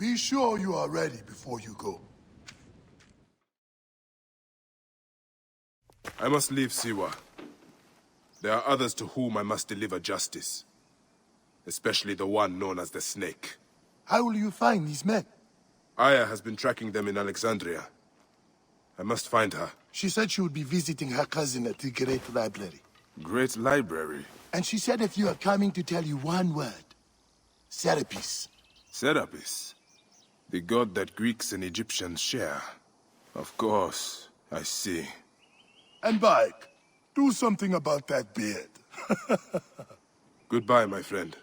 Be sure you are ready before you go. I must leave Siwa. There are others to whom I must deliver justice. Especially the one known as the Snake. How will you find these men? Aya has been tracking them in Alexandria. I must find her. She said she would be visiting her cousin at the Great Library. Great Library? And she said if you are coming to tell you one word. Serapis. Serapis? The god that Greeks and Egyptians share. Of course, I see. And Bike, do something about that beard. Goodbye, my friend.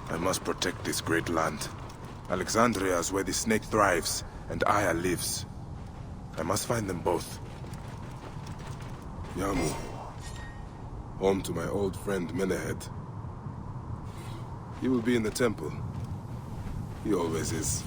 I must protect this great land. Alexandria is where the snake thrives, and Aya lives. I must find them both. Yamu. Home to my old friend Menehet. He will be in the temple. He always is.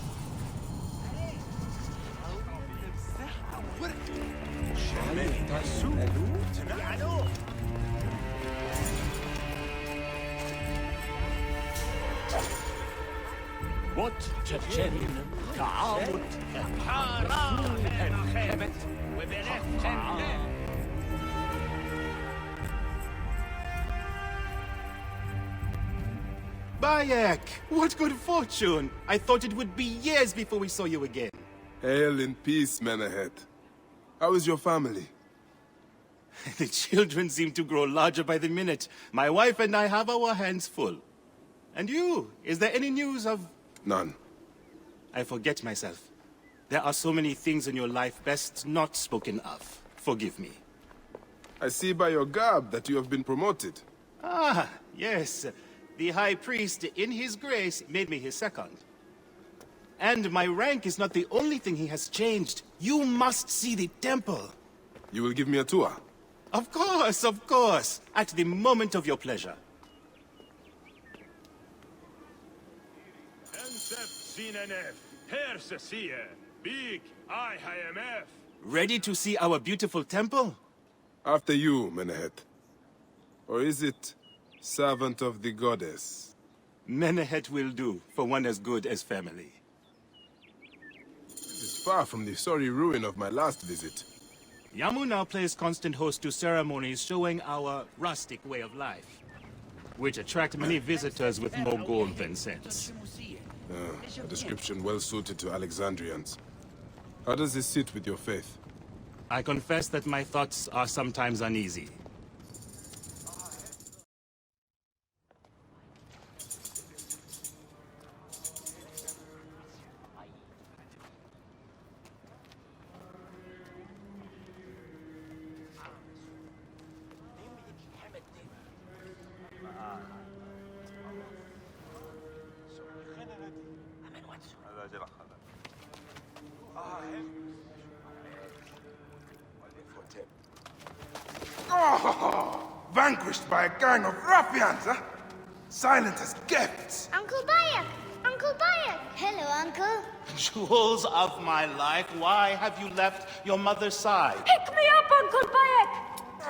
Bayek! What good fortune! I thought it would be years before we saw you again. Hail in peace, Menehet. How is your family? The children seem to grow larger by the minute. My wife and I have our hands full. And you? Is there any news of... None. I forget myself. There are so many things in your life best not spoken of. Forgive me. I see by your garb that you have been promoted. Ah, yes. The High Priest, in his grace, made me his second. And my rank is not the only thing he has changed. You must see the temple. You will give me a tour? Of course, of course. At the moment of your pleasure. Ready to see our beautiful temple? After you, Menehet. Or is it servant of the goddess? Menehet will do, for one as good as family. This is far from the sorry ruin of my last visit. Yamu now plays constant host to ceremonies showing our rustic way of life, which attract many visitors with more gold than sense. A description well suited to Alexandrians. How does this sit with your faith? I confess that my thoughts are sometimes uneasy. Oh, vanquished by a gang of ruffians, huh? Silent as gifts. Uncle Bayek! Uncle Bayek! Hello, Uncle. Jewels of my life, why have you left your mother's side? Pick me up, Uncle Bayek!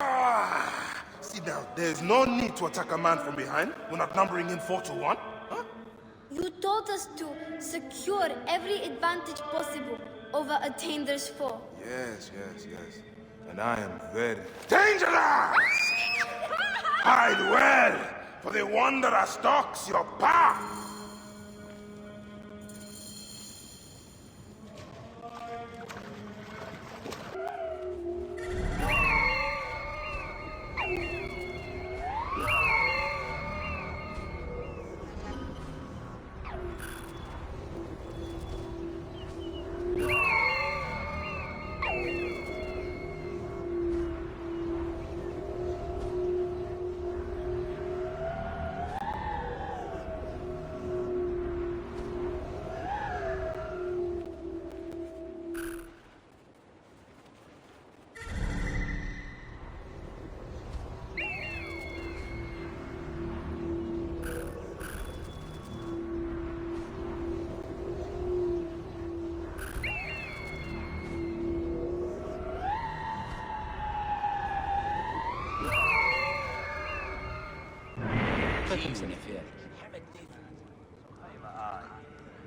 Ah, see now, there's no need to attack a man from behind. We're not numbering in 4-1, huh? You taught us to secure every advantage possible over a Tainder's foe. Yes. And I am very dangerous! Hide well, for the wanderer stalks your path!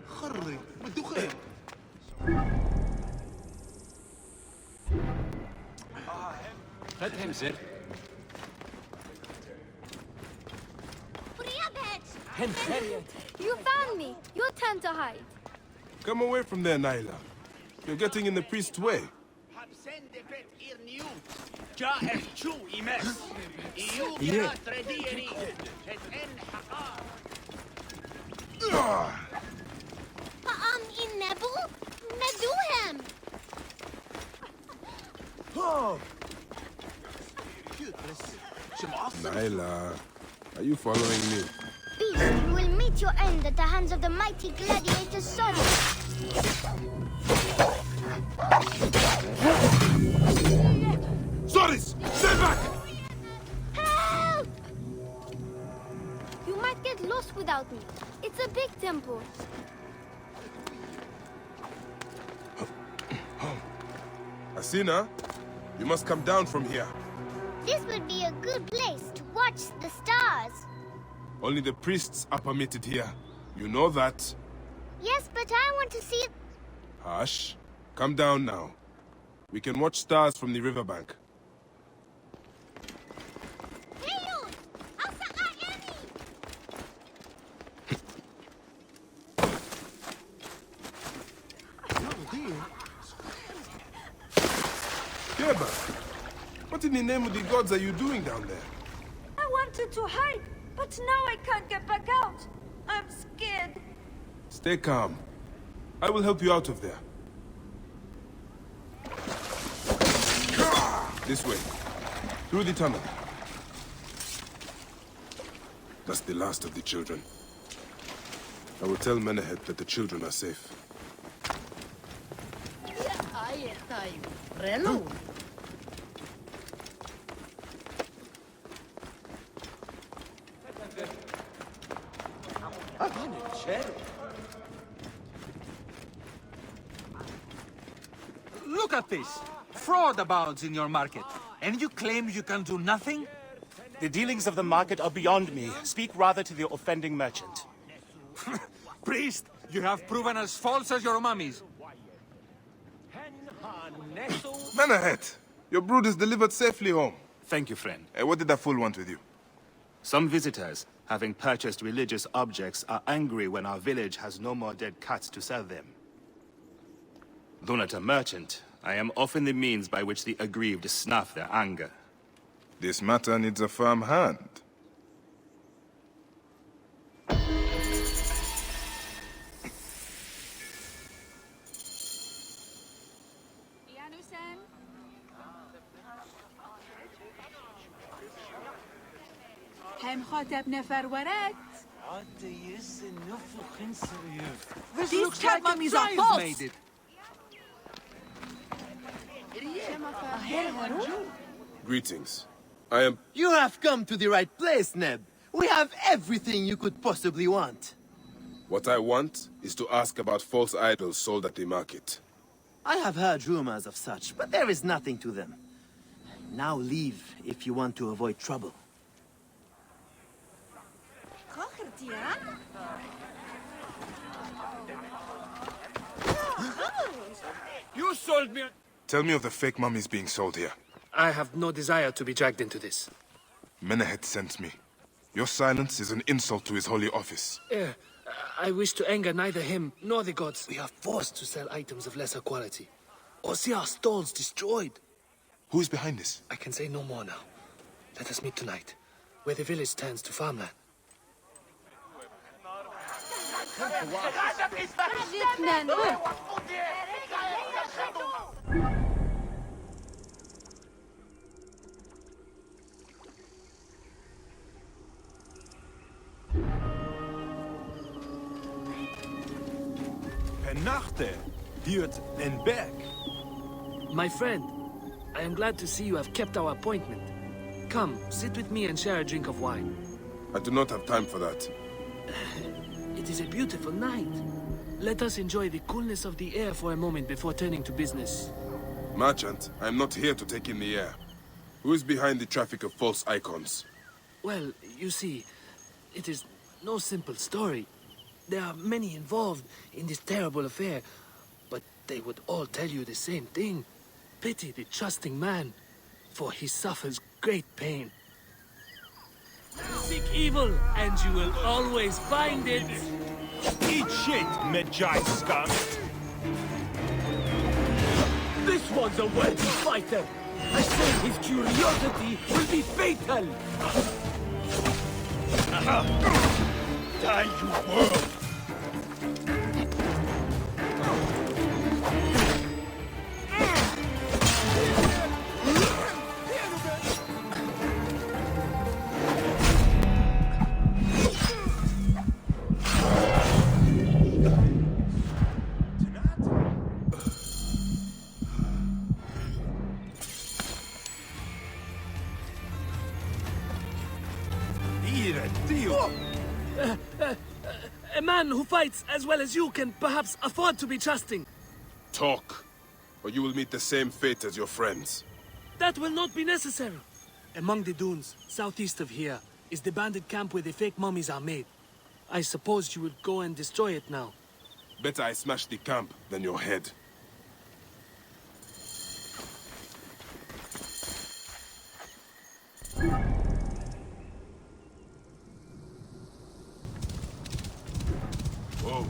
خرج بده خير. فدهم زر. You found me. Your turn to hide. Come away from there, Naila. You're getting in the priest's way. Naila, are you following me? Beast, you will meet your end at the hands of the mighty gladiator Soros. Soris! Stay back! Help! You might get lost without me. It's a big temple. Asina, you must come down from here. This would be a good place to watch the stars. Only the priests are permitted here. You know that. Yes, but I want to see... Hush. Come down now. We can watch stars from the riverbank. Keba, what in the name of the gods are you doing down there? I wanted to hide, but now I can't get back out. I'm scared. Stay calm. I will help you out of there. This way. Through the tunnel. That's the last of the children. I will tell Menehet that the children are safe. Look at this. Fraud abounds in your market. And you claim you can do nothing? The dealings of the market are beyond me. Speak rather to the offending merchant. Priest, you have proven as false as your mummies. Menehet, your brood is delivered safely home. Thank you, friend. What did that fool want with you? Some visitors, having purchased religious objects, are angry when our village has no more dead cats to sell them. Though not a merchant, I am often the means by which the aggrieved snuff their anger. This matter needs a firm hand. These cat mummies are false! Greetings. I am... You have come to the right place, Neb. We have everything you could possibly want. What I want is to ask about false idols sold at the market. I have heard rumors of such, but there is nothing to them. Now leave if you want to avoid trouble. You sold me... Tell me of the fake mummies being sold here. I have no desire to be dragged into this. Menehet sent me. Your silence is an insult to his holy office. I wish to anger neither him nor the gods. We are forced to sell items of lesser quality, or see our stalls destroyed. Who is behind this? I can say no more now. Let us meet tonight, where the village turns to farmland. Nachte, Hirt and Berg. My friend, I am glad to see you have kept our appointment. Come, sit with me and share a drink of wine. I do not have time for that. It is a beautiful night. Let us enjoy the coolness of the air for a moment before turning to business. Merchant, I am not here to take in the air. Who is behind the traffic of false icons? Well, you see, It is no simple story. There are many involved in this terrible affair, but they would all tell you the same thing. Pity the trusting man, for he suffers great pain. Seek evil, and you will always find it. Eat shit, Medjay scum! This one's a worthy fighter. I say his curiosity will be fatal. Die, you world! A man who fights as well as you can perhaps afford to be trusting. Talk, or you will meet the same fate as your friends. That will not be necessary. Among the dunes, southeast of here, is the bandit camp where the fake mummies are made. I suppose you would go and destroy it now. Better I smash the camp than your head. Whoa.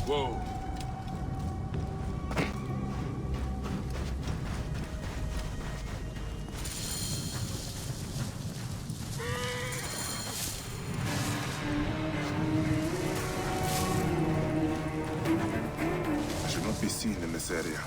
Whoa. I should not be seen in this area.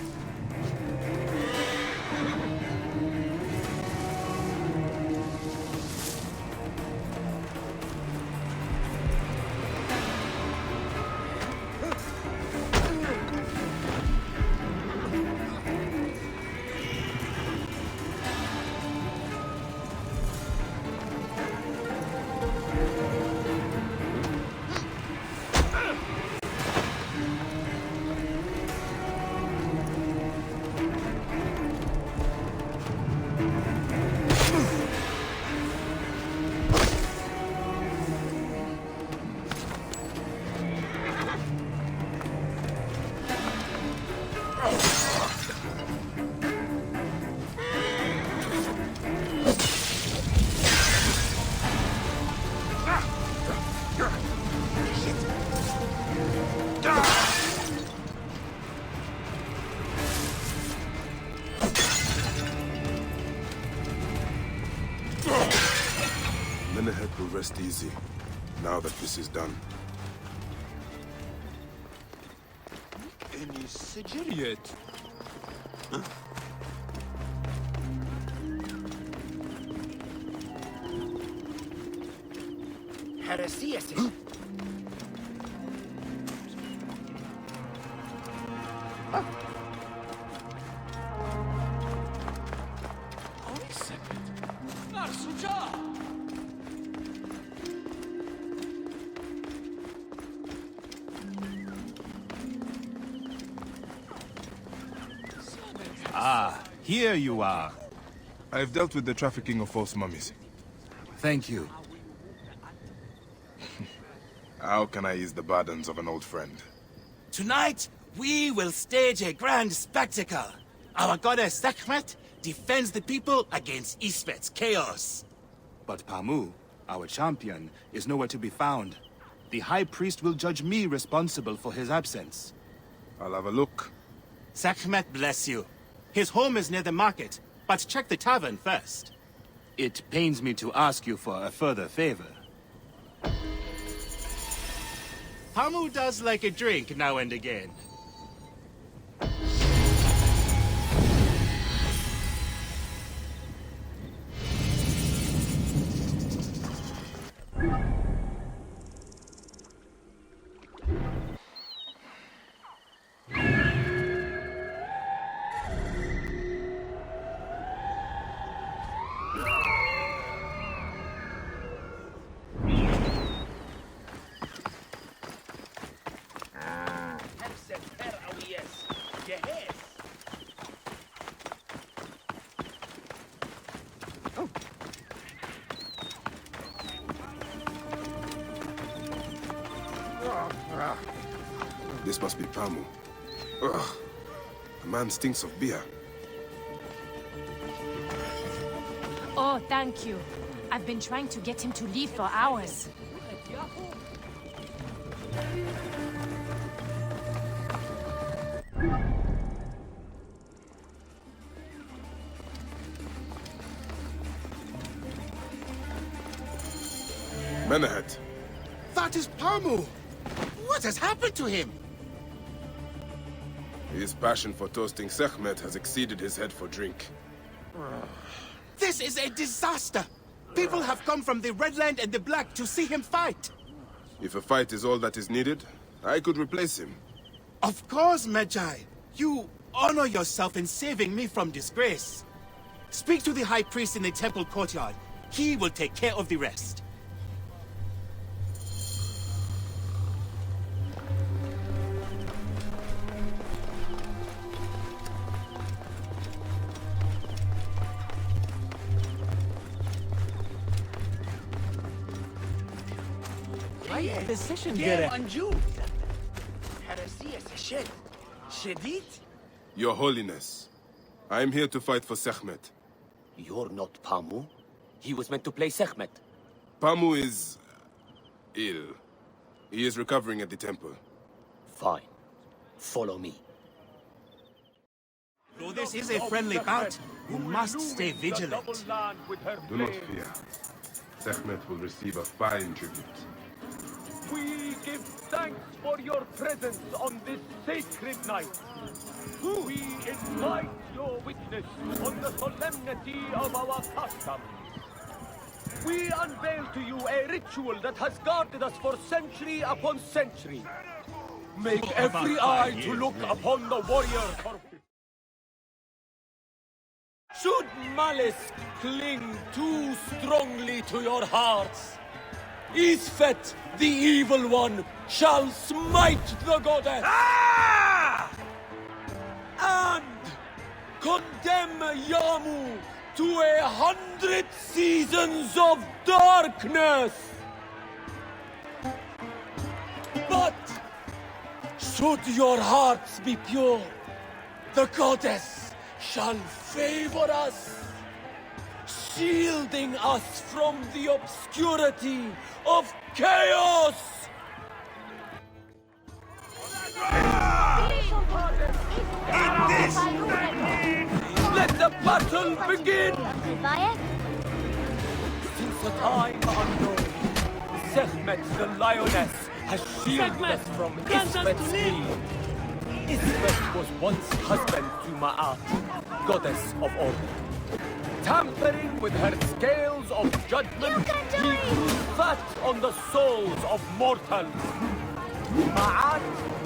Menehet will rest easy, now that this is done. Any Sigiriet? Ah, here you are. I have dealt with the trafficking of false mummies. Thank you. How can I ease the burdens of an old friend? Tonight, we will stage a grand spectacle. Our goddess Sekhmet defends the people against Isfet's chaos. But Pamu, our champion, is nowhere to be found. The High Priest will judge me responsible for his absence. I'll have a look. Sekhmet bless you. His home is near the market, but check the tavern first. It pains me to ask you for a further favor. Pamu does like a drink now and again. This must be Pamu. Ugh. The man stinks of beer. Oh, thank you. I've been trying to get him to leave for hours. Men ahead. That is Pamu! What has happened to him? His passion for toasting Sekhmet has exceeded his head for drink. This is a disaster! People have come from the Red Land and the Black to see him fight! If a fight is all that is needed, I could replace him. Of course, Magi. You honor yourself in saving me from disgrace. Speak to the High Priest in the temple courtyard. He will take care of the rest. Your Holiness, I am here to fight for Sekhmet. You're not Pamu. He was meant to play Sekhmet. Pamu is ill. He is recovering at the temple. Fine. Follow me. Though this is a friendly bout, you must stay vigilant. Do not fear. Sekhmet will receive a fine tribute. We give thanks for your presence on this sacred night. We invite your witness on the solemnity of our customs. We unveil to you a ritual that has guarded us for century upon century. Make every eye to look upon the warrior. Should malice cling too strongly to your hearts, Isfet, the evil one, shall smite the goddess! And condemn Yamu to 100 seasons of darkness! But should your hearts be pure, the goddess shall favor us, shielding us from the obscurity of chaos! Let the battle begin! Since a time unknown, Sekhmet the lioness has shielded us from Isfet's speed. Isfet was once husband to Ma'at, goddess of order. Tampering with her scales of judgment, he grew fat on the souls of mortals. Ma'at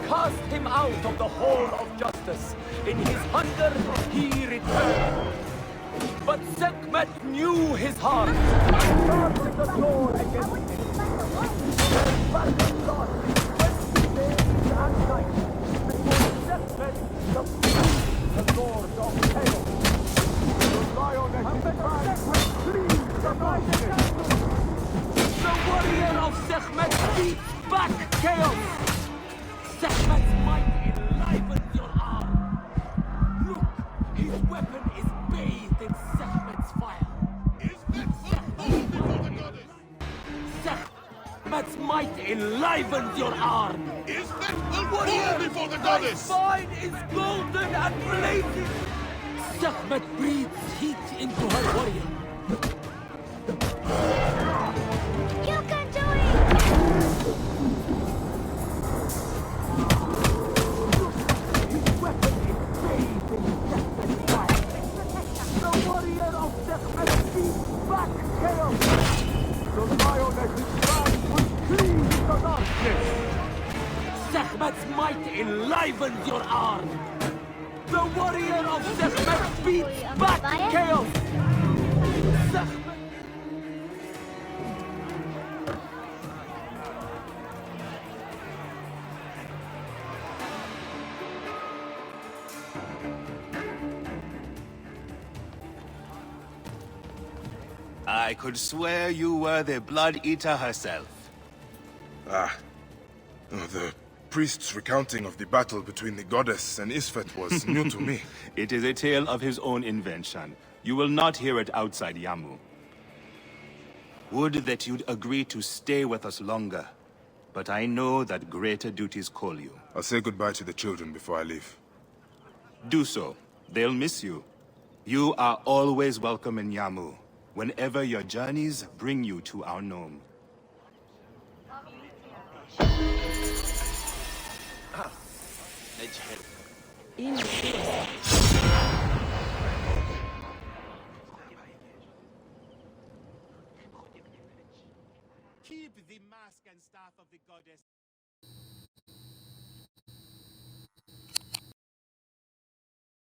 cast him out of the hall of justice. In his hunger, he returned. But Sekhmet knew his heart and turned the door against him. Their battle lost 20 days and nights before Sekhmet defeated the Lord of Chaos. The warrior of Sekhmet beats back chaos! Sekhmet's might enlivens your arm! Look, his weapon is bathed in Sekhmet's fire! Sekhmet's might enlivens your arm! Is that the warrior before the goddess? His spine is golden and blazing! Sekhmet breathes heat into her warrior. You can do it! His weapon is bathed in Sekhmet's fire. The warrior of Sekhmet beats back chaos. The lioness's brand will cleave the darkness. Sekhmet's might enlivens your arm. The warrior of Sekhmet beats back chaos! Sekhmet... I could swear you were the Blood Eater herself. Ah. Oh, the priest's recounting of the battle between the goddess and Isfet was new to me. It is a tale of his own invention. You will not hear it outside Yamu. Would that you'd agree to stay with us longer. But I know that greater duties call you. I'll say goodbye to the children before I leave. Do so. They'll miss you. You are always welcome in Yamu, whenever your journeys bring you to our gnome. Keep the mask and staff of the goddess.